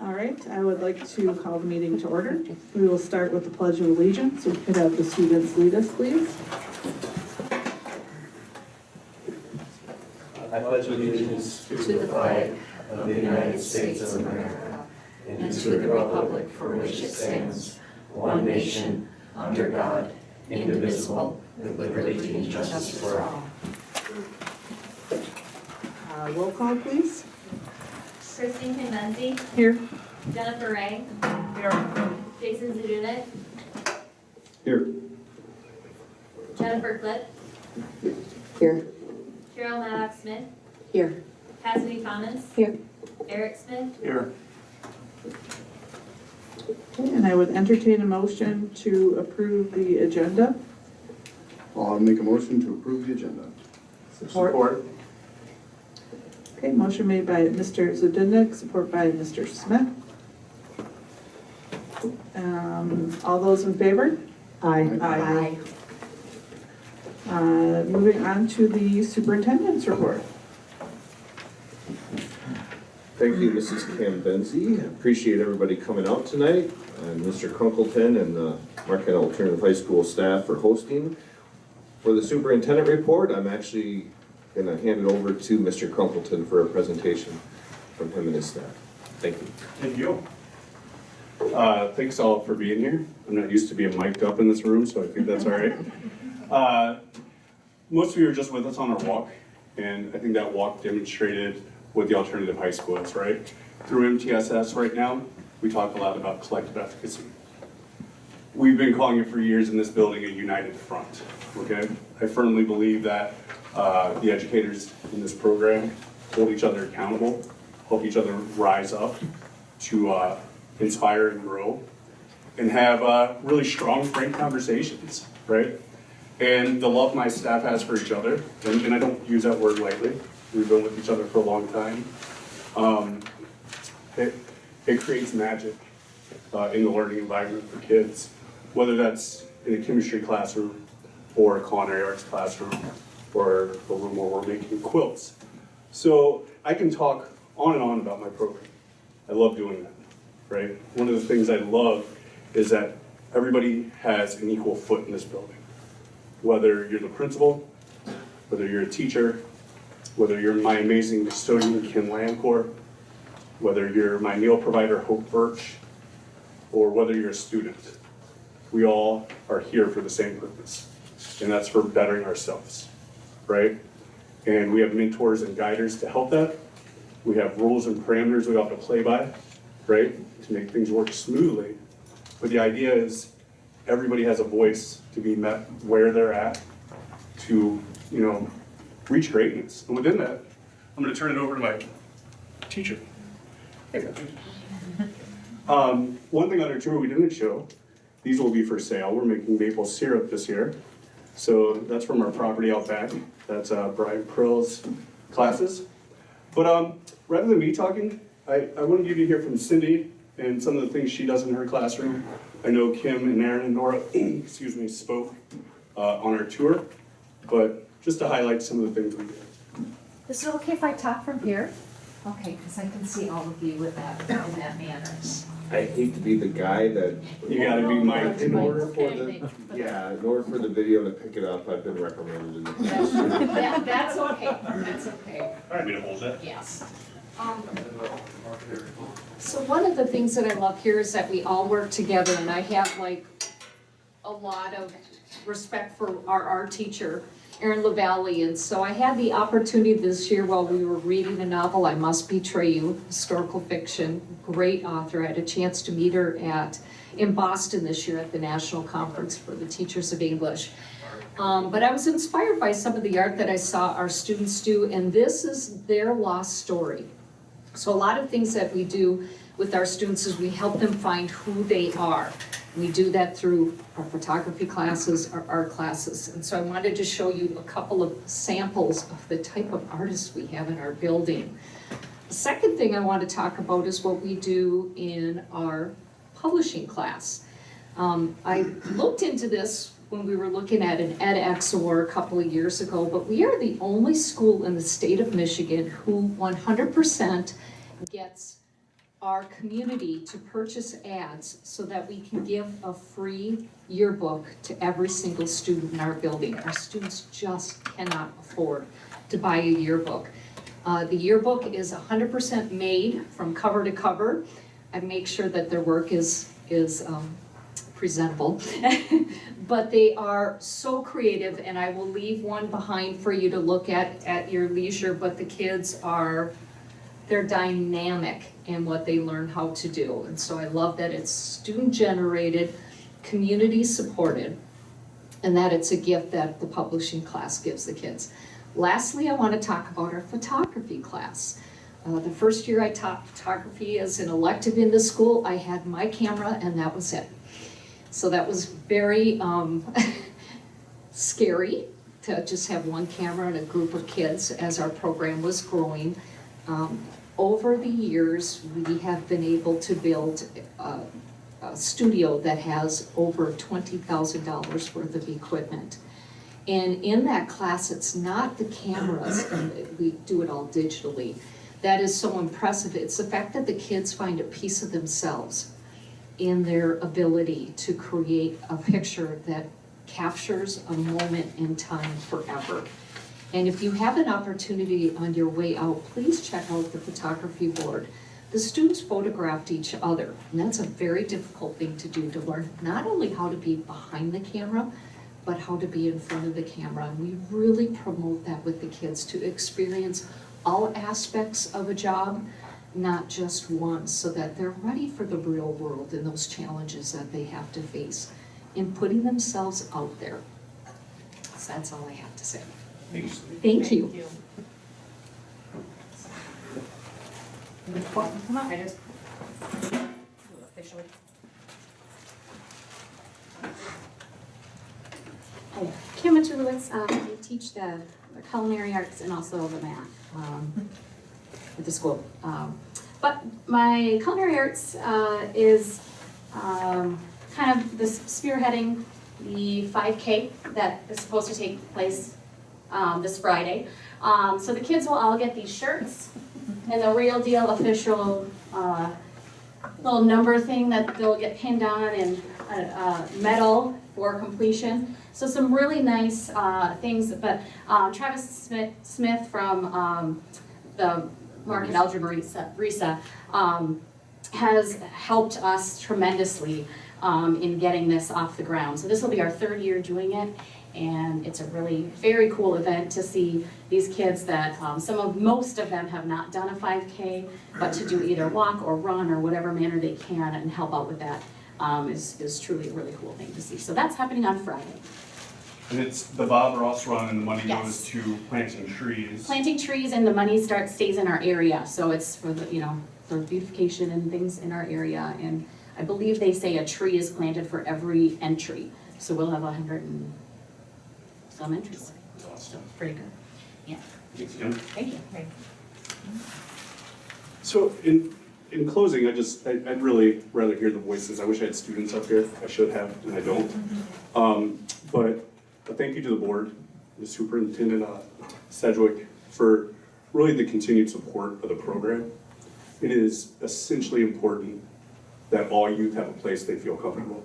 All right, I would like to call the meeting to order. We will start with the Pledge of Allegiance. We could have the students lead us, please. I pledge allegiance to the flag of the United States of America and to the republic for which it stands, one nation, under God, indivisible, with liberty and justice for all. Roll call, please. Christine Kimenzi, Here. Jennifer Ray, Here. Jason Zadunik, Here. Jennifer Klipp, Here. Carol Maddox-Smith, Here. Cassidy Thomas, Here. Eric Smith, Here. And I would entertain a motion to approve the agenda. I'll make a motion to approve the agenda. Support. Okay, motion made by Mr. Zadinek, support by Mr. Smith. All those in favor? Aye. Moving on to the superintendent's report. Thank you, Mrs. Cambenzi. Appreciate everybody coming out tonight, and Mr. Crunkleton and the Marquette Alternative High School staff for hosting. For the superintendent report, I'm actually going to hand it over to Mr. Crunkleton for a presentation from him and his staff. Thank you. Thank you. Thanks all for being here. I'm not used to being mic'd up in this room, so I think that's all right. Most of you are just with us on our walk, and I think that walk demonstrated what the alternative high school is, right? Through MTSS right now, we talk a lot about collective efficacy. We've been calling it for years in this building a united front, okay? I firmly believe that the educators in this program hold each other accountable, help each other rise up to inspire and grow, and have really strong, frank conversations, right? And the love my staff has for each other, and I don't use that word lightly, we've been with each other for a long time. It creates magic in the learning environment for kids, whether that's in a chemistry classroom or a culinary arts classroom or a room where we're making quilts. So I can talk on and on about my program. I love doing that, right? One of the things I love is that everybody has an equal foot in this building. Whether you're the principal, whether you're a teacher, whether you're my amazing custodian, Kim Landcourt, whether you're my meal provider, Hope Birch, or whether you're a student, we all are here for the same purpose, and that's for bettering ourselves, right? And we have mentors and guiders to help that. We have rules and parameters we have to play by, right, to make things work smoothly. But the idea is everybody has a voice to be met where they're at to, reach greatness. And within that, I'm going to turn it over to my teacher. Hey, one thing on our tour we didn't show, these will be for sale. We're making maple syrup this year. So that's from our property out back. That's Brian Pearl's classes. But rather than me talking, I wanted you to hear from Cindy and some of the things she does in her classroom. I know Kim and Aaron and Nora, spoke on our tour, but just to highlight some of the things we did. Is it okay if I talk from here? Okay, because I can see all of you with that, in that manner. I hate to be the guy that, You gotta be mic'd. in order for the video to pick it up, I've been recommended in the past. That's okay, that's okay, All right, me to hold that? yes. So one of the things that I love here is that we all work together, and I have a lot of respect for our art teacher, Erin LaValle, and so I had the opportunity this year while we were reading a novel, I Must Betray You, historical fiction, great author. I had a chance to meet her in Boston this year at the National Conference for the Teachers of English. But I was inspired by some of the art that I saw our students do, and this is their lost story. So a lot of things that we do with our students is we help them find who they are. We do that through our photography classes, our art classes. And so I wanted to show you a couple of samples of the type of artists we have in our building. The second thing I want to talk about is what we do in our publishing class. I looked into this when we were looking at an edX award a couple of years ago, but we are the only school in the state of Michigan who 100% gets our community to purchase ads so that we can give a free yearbook to every single student in our building. Our students just cannot afford to buy a yearbook. The yearbook is 100% made from cover to cover. I make sure that their work is presentable. But they are so creative, and I will leave one behind for you to look at your leisure, but the kids they're dynamic in what they learn how to do. And so I love that it's student-generated, community-supported, and that it's a gift that the publishing class gives the kids. Lastly, I want to talk about our photography class. The first year I taught photography as an elective in the school, I had my camera and that was it. So that was very scary to just have one camera and a group of kids as our program was growing. Over the years, we have been able to build a studio that has over $20,000 worth of equipment. And in that class, it's not the cameras, and we do it all digitally. That is so impressive. It's the fact that the kids find a piece of themselves in their ability to create a picture that captures a moment in time forever. And if you have an opportunity on your way out, please check out the photography board. The students photographed each other, and that's a very difficult thing to do, to learn not only how to be behind the camera, but how to be in front of the camera. And we really promote that with the kids, to experience all aspects of a job, not just one, so that they're ready for the real world and those challenges that they have to face in putting themselves out there. So that's all I have to say. Thanks. Thank you. Come on, I just. Officially. Hi, Kim Mitchell-Lewis. I teach the culinary arts and also the math at the school. But my culinary arts is kind of this spearheading the 5K that is supposed to take place this Friday. So the kids will all get these shirts and the real deal official little number thing that they'll get pinned on, and a medal for completion. So some really nice things, but Travis Smith from the Market Algebra RISA has helped us tremendously in getting this off the ground. So this will be our third year doing it, and it's a really very cool event to see these kids that most of them have not done a 5K, but to do either walk or run or whatever manner they can and help out with that is truly a really cool thing to see. So that's happening on Friday. And it's the Bob Ross Run, and the money Yes. goes to planting trees. Planting trees, and the money stays in our area, so it's for the, for beautification and things in our area. And I believe they say a tree is planted for every entry, so we'll have 100 and some entries. That's awesome. So pretty good. Yeah. Thanks, Kim. Thank you. So in closing, I'd really rather hear the voices. I wish I had students up here. I should have, and I don't. But a thank you to the board, the superintendent, Sedgwick, for really the continued support of the program. It is essentially important that all youth have a place they feel comfortable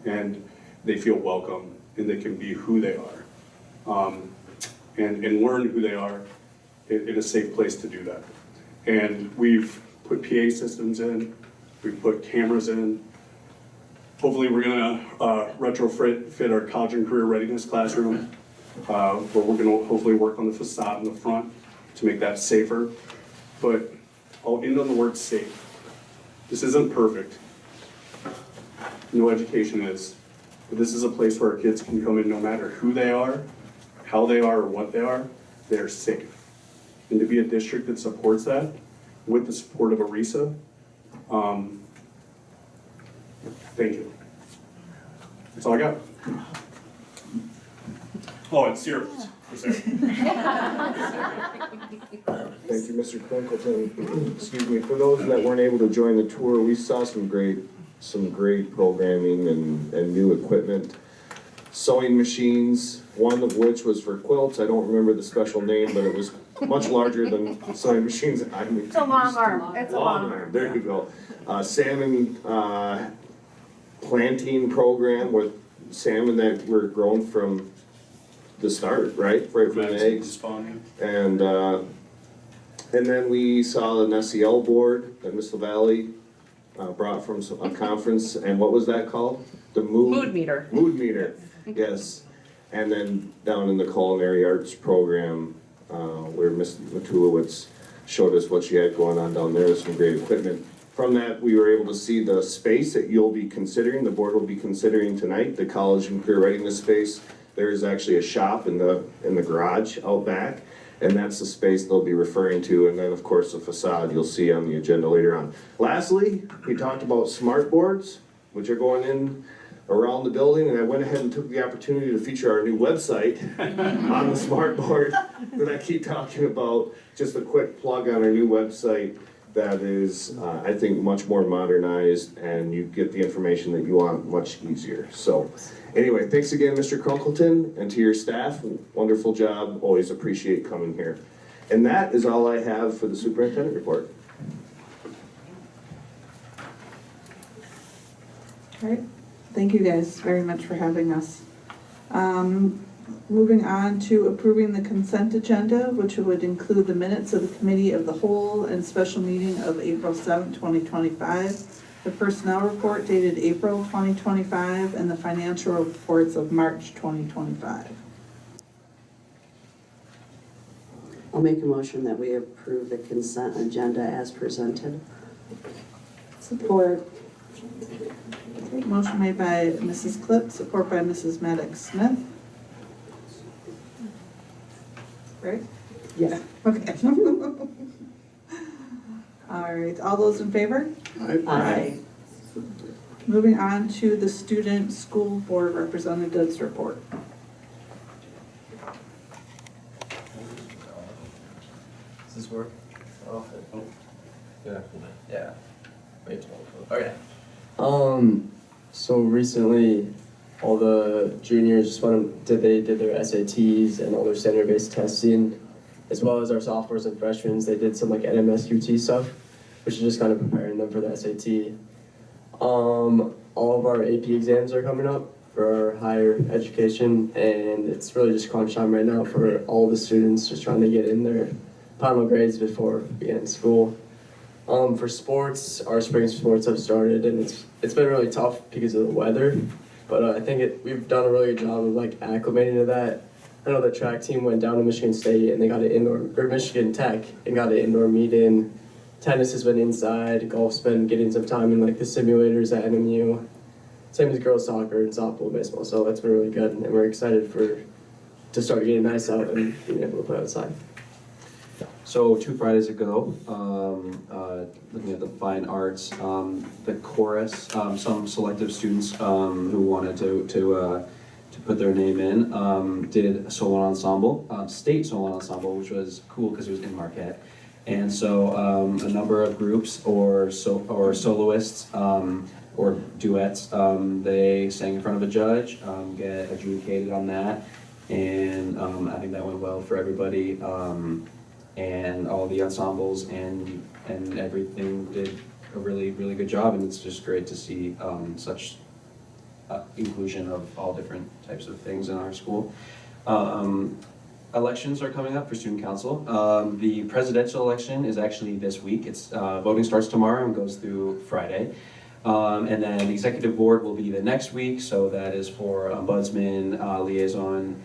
and they feel welcome and they can be who they are, and learn who they are in a safe place to do that. And we've put PA systems in, we've put cameras in. Hopefully we're gonna retrofit our college and career readiness classroom, where we're gonna hopefully work on the facade in the front to make that safer. But I'll end on the word safe. This isn't perfect. No education is. But this is a place where our kids can come in no matter who they are, how they are, or what they are, they're safe. And to be a district that supports that, with the support of ERISA, thank you. That's all I got. Oh, and syrup. Thank you, Mr. Crinkleton. Excuse me, for those that weren't able to join the tour, we saw some great programming and new equipment. sewing machines, one of which was for quilts. I don't remember the special name, but it was much larger than sewing machines I'm used It's a long arm, it's a long arm. There you go. Salmon planting program with salmon that were grown from the start, right from the eggs. And then we saw an SEL board that Miss LaValle brought from a conference, and what was that called? The Mood meter. Mood meter, yes. And then down in the culinary arts program, where Miss Matulowicz showed us what she had going on down there, some great equipment. From that, we were able to see the space that you'll be considering, the board will be considering tonight, the college and career readiness space. There is actually a shop in the garage out back, and that's the space they'll be referring to. And then, of course, the facade you'll see on the agenda later on. Lastly, we talked about smart boards, which are going in around the building, and I went ahead and took the opportunity to feature our new website on the smart board that I keep talking about. Just a quick plug on our new website that is, I think, much more modernized, and you get the information that you want much easier. So anyway, thanks again, Mr. Crunkleton, and to your staff, wonderful job, always appreciate coming here. And that is all I have for the superintendent report. All right, thank you guys very much for having us. Moving on to approving the consent agenda, which would include the minutes of the committee of the whole and special meeting of April 7th, 2025, the personnel report dated April 2025, and the financial reports of March 2025. I'll make a motion that we approve the consent agenda as presented. Support. Motion made by Mrs. Klipp, support by Mrs. Maddox-Smith. Right? Yeah. Okay. All right, all those in favor? Aye. Moving on to the student school board representatives report. Does this work? Oh, yeah. Yeah. Wait, okay. So recently, all the juniors just did their SATs and all their standard-based testing, as well as our sophomores and freshmen. They did some like NMSQT stuff, which is just kind of preparing them for the SAT. All of our AP exams are coming up for our higher education, and it's really just crunch time right now for all the students just trying to get in their final grades before beginning school. For sports, our spring sports have started, and it's been really tough because of the weather, but I think we've done a really good job of like acclimating to that. I know the track team went down to Michigan State and they got Michigan Tech and got an indoor meet in. Tennis has been inside, golf's been getting some time in like the simulators at NMU. Same as girls soccer and softball and baseball, so that's been really good, and we're excited to start getting nice out and being able to play outside. So 2 Fridays ago, looking at the fine arts, the chorus, some selective students who wanted to put their name in, did a solo ensemble, state solo ensemble, which was cool because it was in Marquette. And so a number of groups or soloists or duets, they sang in front of a judge, get adjudicated on that, and I think that went well for everybody. And all the ensembles and everything did a really, really good job, and it's just great to see such inclusion of all different types of things in our school. Elections are coming up for student council. The presidential election is actually this week. It's voting starts tomorrow and goes through Friday. And then the executive board will be the next week, so that is for ombudsman, liaison,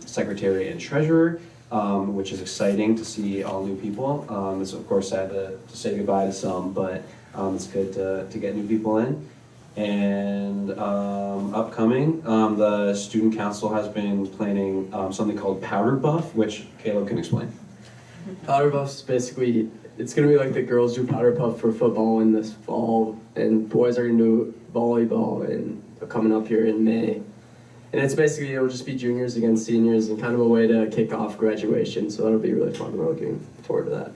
secretary, and treasurer. Which is exciting to see all new people. It's of course sad to say goodbye to some, but it's good to get new people in. And upcoming, the student council has been planning something called Powder Buff, which Caleb can explain. Powder Buff's basically, it's gonna be like the girls do Powder Puff for football in this fall, and boys are gonna do volleyball and coming up here in May. And it's basically, it'll just be juniors against seniors and kind of a way to kick off graduation, so that'll be really fun. We're looking forward to that.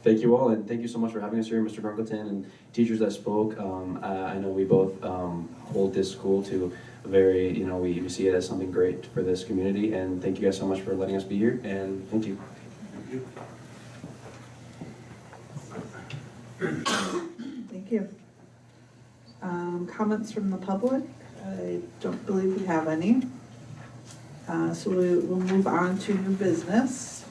Thank you all, and thank you so much for having us here, Mr. Grunkleton, and teachers that spoke. I know we both hold this school to a very, we see it as something great for this community, and thank you guys so much for letting us be here, and thank you. Thank you. Comments from the public? I don't believe we have any. So we will move on to new business.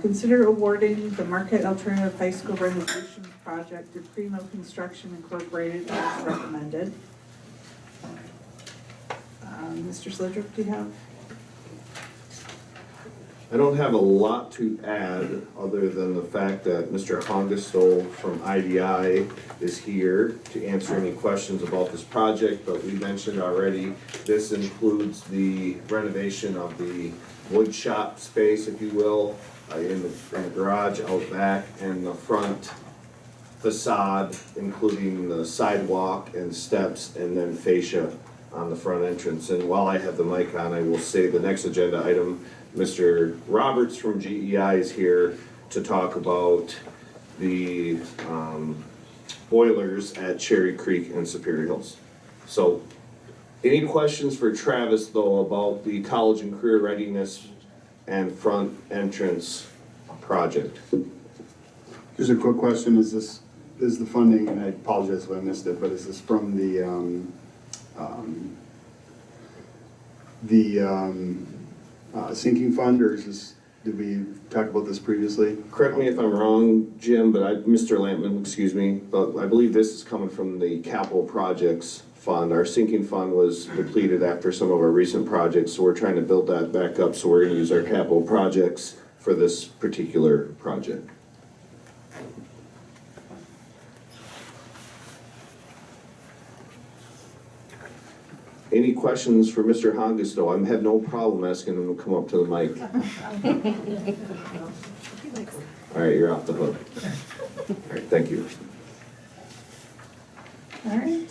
Consider awarding the Marquette Alternative High School renovation project to Primo Construction Incorporated as recommended. Mr. Slidrop, do you have? I don't have a lot to add, other than the fact that Mr. Hongestow from IDI is here to answer any questions about this project, but we mentioned already, this includes the renovation of the wood shop space, if you will, in the garage out back, and the front facade, including the sidewalk and steps, and then fascia on the front entrance. And while I have the mic on, I will say the next agenda item, Mr. Roberts from GEI is here to talk about the boilers at Cherry Creek and Superior Hills. So, any questions for Travis, though, about the college and career readiness and front entrance project? Just a quick question, is the funding, and I apologize if I missed it, but is this from the sinking fund, or is this, did we talk about this previously? Correct me if I'm wrong, Jim, but Mr. Lampman, excuse me, but I believe this is coming from the capital projects fund. Our sinking fund was depleted after some of our recent projects, so we're trying to build that back up, so we're gonna use our capital projects for this particular project. Any questions for Mr. Hongestow? I have no problem asking him to come up to the mic. All right, you're off the hook. All right, thank you. All right,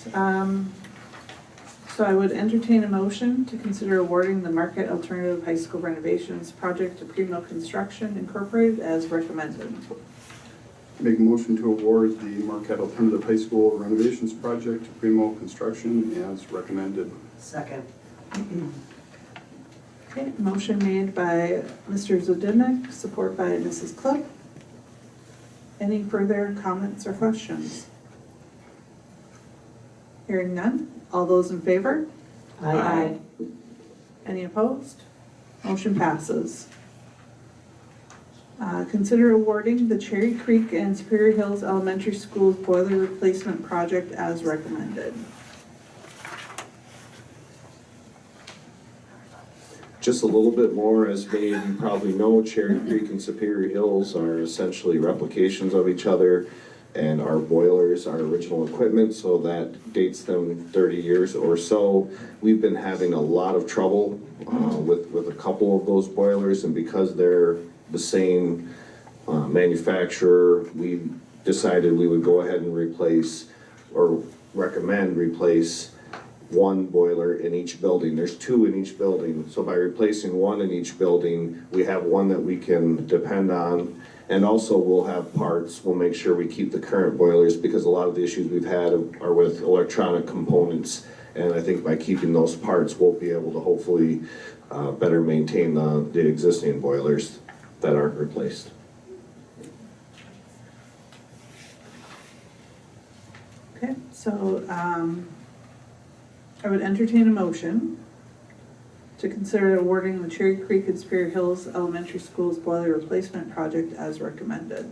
so I would entertain a motion to consider awarding the Marquette Alternative High School renovations project to Primo Construction Incorporated as recommended. Make a motion to award the Marquette Alternative High School renovations project to Primo Construction as recommended. Second. Okay, motion made by Mr. Zudimnik, support by Mrs. Cluck. Any further comments or questions? Hearing none, all those in favor? Aye. Any opposed? Motion passes. Consider awarding the Cherry Creek and Superior Hills Elementary Schools boiler replacement project as recommended. Just a little bit more, as many of you probably know, Cherry Creek and Superior Hills are essentially replications of each other, and our boilers are original equipment, so that dates them 30 years or so. We've been having a lot of trouble with a couple of those boilers, and because they're the same manufacturer, we decided we would go ahead and replace, or recommend replace, one boiler in each building. There's two in each building, so by replacing one in each building, we have one that we can depend on, and also we'll have parts. We'll make sure we keep the current boilers, because a lot of the issues we've had are with electronic components, and I think by keeping those parts, we'll be able to hopefully better maintain the existing boilers that aren't replaced. Okay, so I would entertain a motion to consider awarding the Cherry Creek and Superior Hills Elementary Schools boiler replacement project as recommended.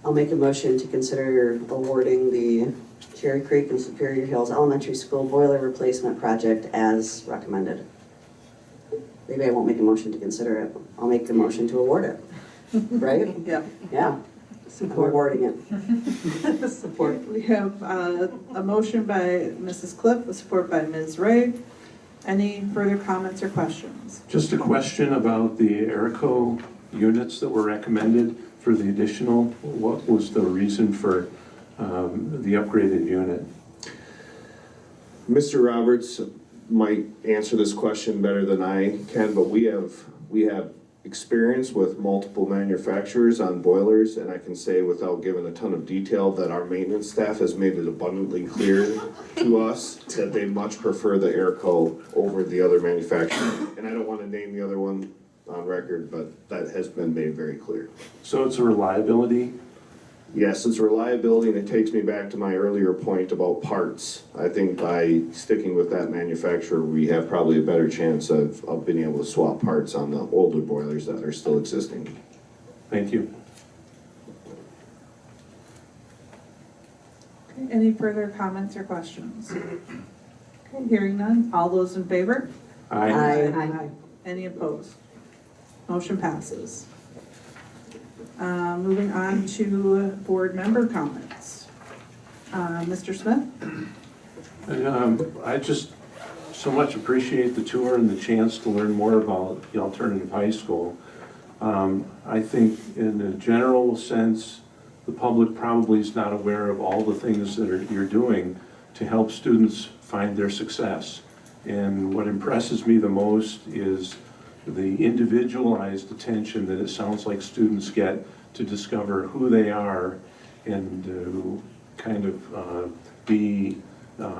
I'll make a motion to consider awarding the Cherry Creek and Superior Hills Elementary School boiler replacement project as recommended. Maybe I won't make a motion to consider it. I'll make a motion to award it. Right? Yeah. Yeah. I'm awarding it. Support. We have a motion by Mrs. Cliff, a support by Ms. Ray. Any further comments or questions? Just a question about the Airco units that were recommended for the additional. What was the reason for the upgraded unit? Mr. Roberts, might answer this question better than I can, but we have experience with multiple manufacturers on boilers, and I can say without giving a ton of detail that our maintenance staff has made it abundantly clear to us that they much prefer the Airco over the other manufacturer. And I don't want to name the other one on record, but that has been made very clear. So it's a reliability? Yes, it's reliability, and it takes me back to my earlier point about parts. I think by sticking with that manufacturer, we have probably a better chance of being able to swap parts on the older boilers that are still existing. Thank you. Okay, any further comments or questions? Okay, hearing none, all those in favor? Aye. Any opposed? Motion passes. Moving on to board member comments. Mr. Smith? I just so much appreciate the tour and the chance to learn more about the alternative high school. I think in a general sense, the public probably is not aware of all the things that you're doing to help students find their success. And what impresses me the most is the individualized attention that it sounds like students get to discover who they are and to kind of be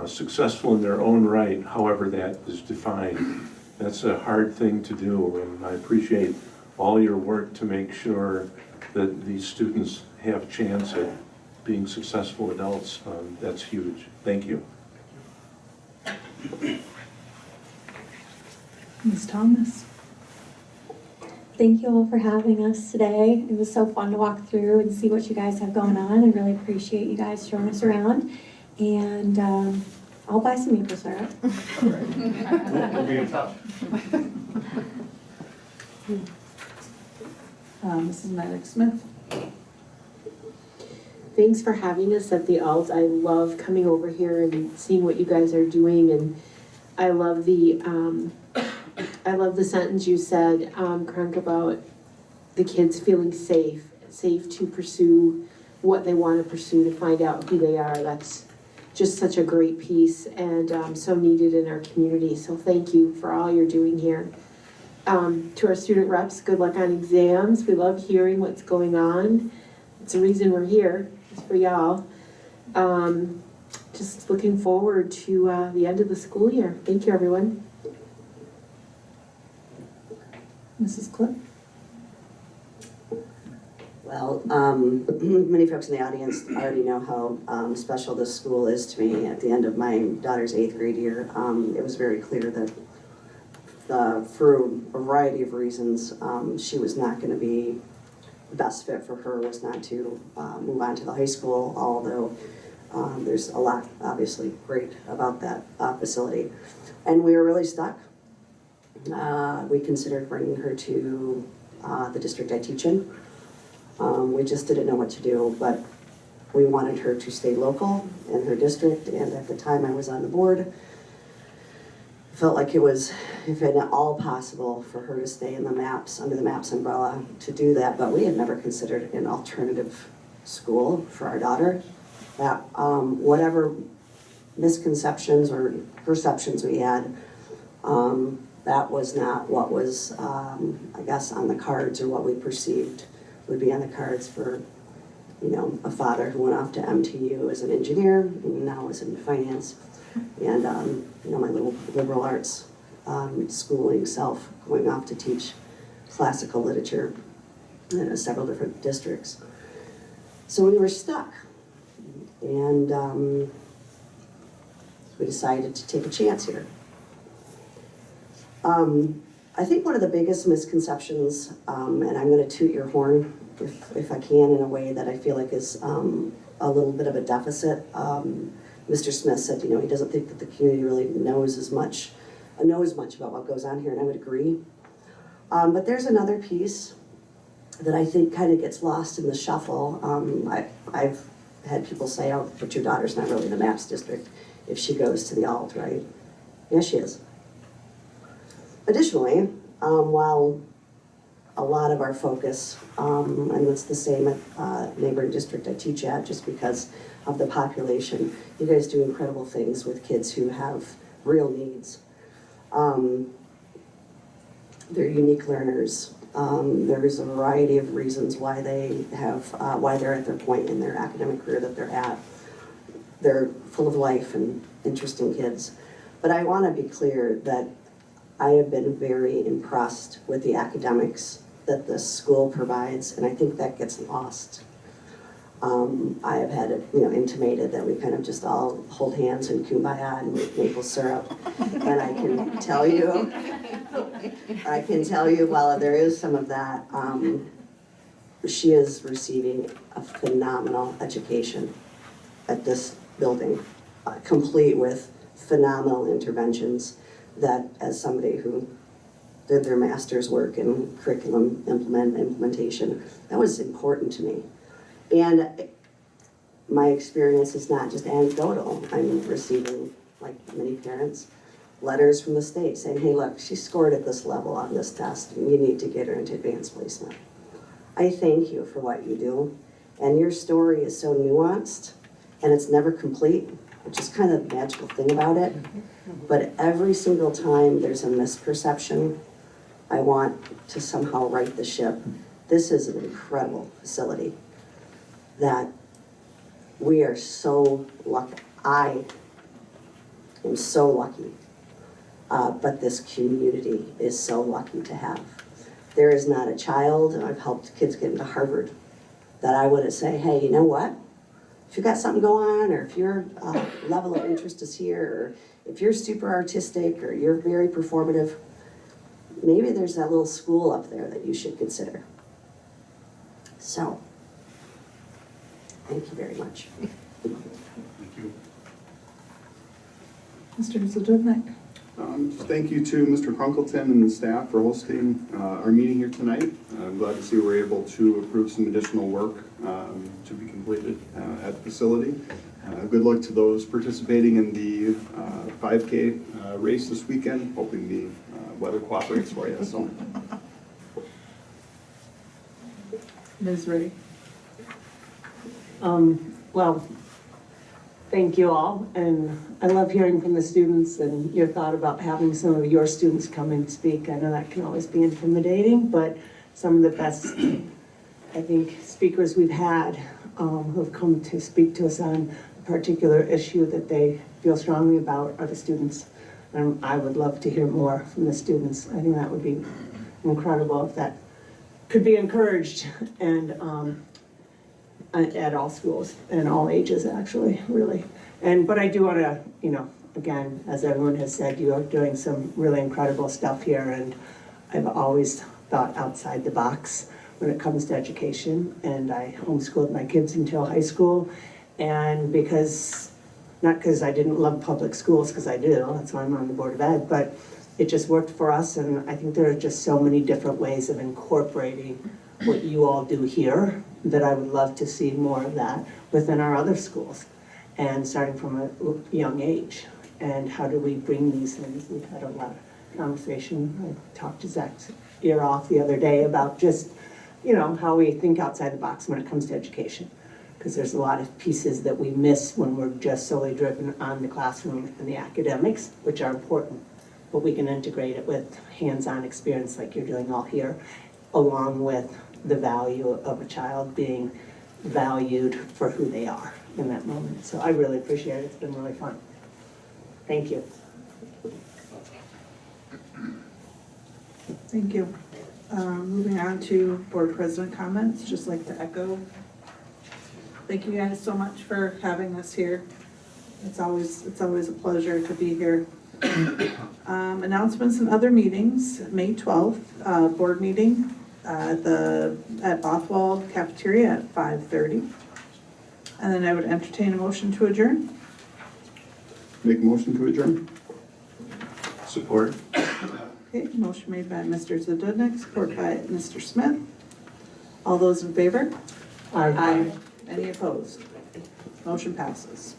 successful in their own right, however that is defined. That's a hard thing to do, and I appreciate all your work to make sure that these students have a chance at being successful adults. That's huge. Thank you. Ms. Thomas? Thank you all for having us today. It was so fun to walk through and see what you guys have going on. I really appreciate you guys showing us around. And I'll buy some maple syrup. We'll be in touch. Mrs. Maddox-Smith? Thanks for having us at the Alt. I love coming over here and seeing what you guys are doing, and I love the sentence you said, Kronk, about the kids feeling safe to pursue what they want to pursue, to find out who they are. That's just such a great piece and so needed in our community. So thank you for all you're doing here. To our student reps, good luck on exams. We love hearing what's going on. It's the reason we're here. It's for y'all. Just looking forward to the end of the school year. Thank you, everyone. Mrs. Cliff? Well, many folks in the audience already know how special this school is to me. At the end of my daughter's 8th grade year, it was very clear that for a variety of reasons, she was not going to be the best fit for her, was not to move on to the high school, although there's a lot obviously great about that facility. And we were really stuck. We considered bringing her to the district I teach in. We just didn't know what to do, but we wanted her to stay local in her district, and at the time I was on the board, felt like it was, if at all possible, for her to stay in the MAPS, under the MAPS umbrella, to do that, but we had never considered an alternative school for our daughter. That whatever misconceptions or perceptions we had, that was not what was, I guess, on the cards, or what we perceived would be on the cards for, you know, a father who went off to MTU as an engineer and now is in finance, and you know, my little liberal arts schooling self going off to teach classical literature in several different districts. So we were stuck, and we decided to take a chance here. I think one of the biggest misconceptions, and I'm going to toot your horn if I can in a way that I feel like is a little bit of a deficit. Mr. Smith said, you know, he doesn't think that the community really knows much about what goes on here, and I would agree. But there's another piece that I think kind of gets lost in the shuffle. I've had people say, oh, but your daughter's not really in the MAPS district if she goes to the Alt, right? Yeah, she is. Additionally, while a lot of our focus, and it's the same at neighboring district I teach at, just because of the population, you guys do incredible things with kids who have real needs. They're unique learners. There's a variety of reasons why they have, why they're at their point in their academic career that they're at. They're full of life and interesting kids. But I want to be clear that I have been very impressed with the academics that this school provides, and I think that gets lost. I have had it, intimated that we kind of just all hold hands and kumbaya and make maple syrup. And I can tell you, while there is some of that, she is receiving a phenomenal education at this building, complete with phenomenal interventions that, as somebody who did their master's work in curriculum implementation, that was important to me. And my experience is not just anecdotal. I'm receiving, like many parents, letters from the state saying, hey, look, she scored at this level on this test, and you need to get her into advanced placement. I thank you for what you do. And your story is so nuanced, and it's never complete, which is kind of the magical thing about it. But every single time there's a misperception, I want to somehow right the ship. This is an incredible facility that we are so lucky. I am so lucky, but this community is so lucky to have. There is not a child, and I've helped kids get into Harvard, that I wouldn't say, hey, you know what? If you've got something going on, or if your level of interest is here, or if you're super artistic, or you're very performative, maybe there's that little school up there that you should consider. So, thank you very much. Thank you. Mr. Zadornik? Thank you to Mr. Crunkleton and the staff for hosting our meeting here tonight. I'm glad to see we're able to approve some additional work to be completed at the facility. Good luck to those participating in the 5K race this weekend, hoping the weather cooperates for you. So. Ms. Ray? Well, thank you all, and I love hearing from the students and your thought about having some of your students come and speak. I know that can always be intimidating, but some of the best, I think, speakers we've had who have come to speak to us on a particular issue that they feel strongly about are the students. And I would love to hear more from the students. I think that would be incredible if that could be encouraged, and at all schools and all ages, actually, really. But I do want to, again, as everyone has said, you are doing some really incredible stuff here, and I've always thought outside the box when it comes to education, and I homeschooled my kids until high school, and not because I didn't love public schools, because I do, that's why I'm on the Board of Ed, but it just worked for us, and I think there are just so many different ways of incorporating what you all do here that I would love to see more of that within our other schools, and starting from a young age. And how do we bring these things? We've had a lot of conversation. I talked to Zach's ear off the other day about just, how we think outside the box when it comes to education. Because there's a lot of pieces that we miss when we're just solely driven on the classroom and the academics, which are important. But we can integrate it with hands-on experience like you're doing all here, along with the value of a child being valued for who they are in that moment. So I really appreciate it. It's been really fun. Thank you. Thank you. Moving on to board president comments, just like to echo. Thank you guys so much for having us here. It's always a pleasure to be here. Announcements and other meetings, May 12th, board meeting at Bothwell Cafeteria at 5:30. And then I would entertain a motion to adjourn. Make a motion to adjourn. Support. Okay, motion made by Mr. Zadudnik, support by Mr. Smith. All those in favor? Aye. Any opposed? Motion passes.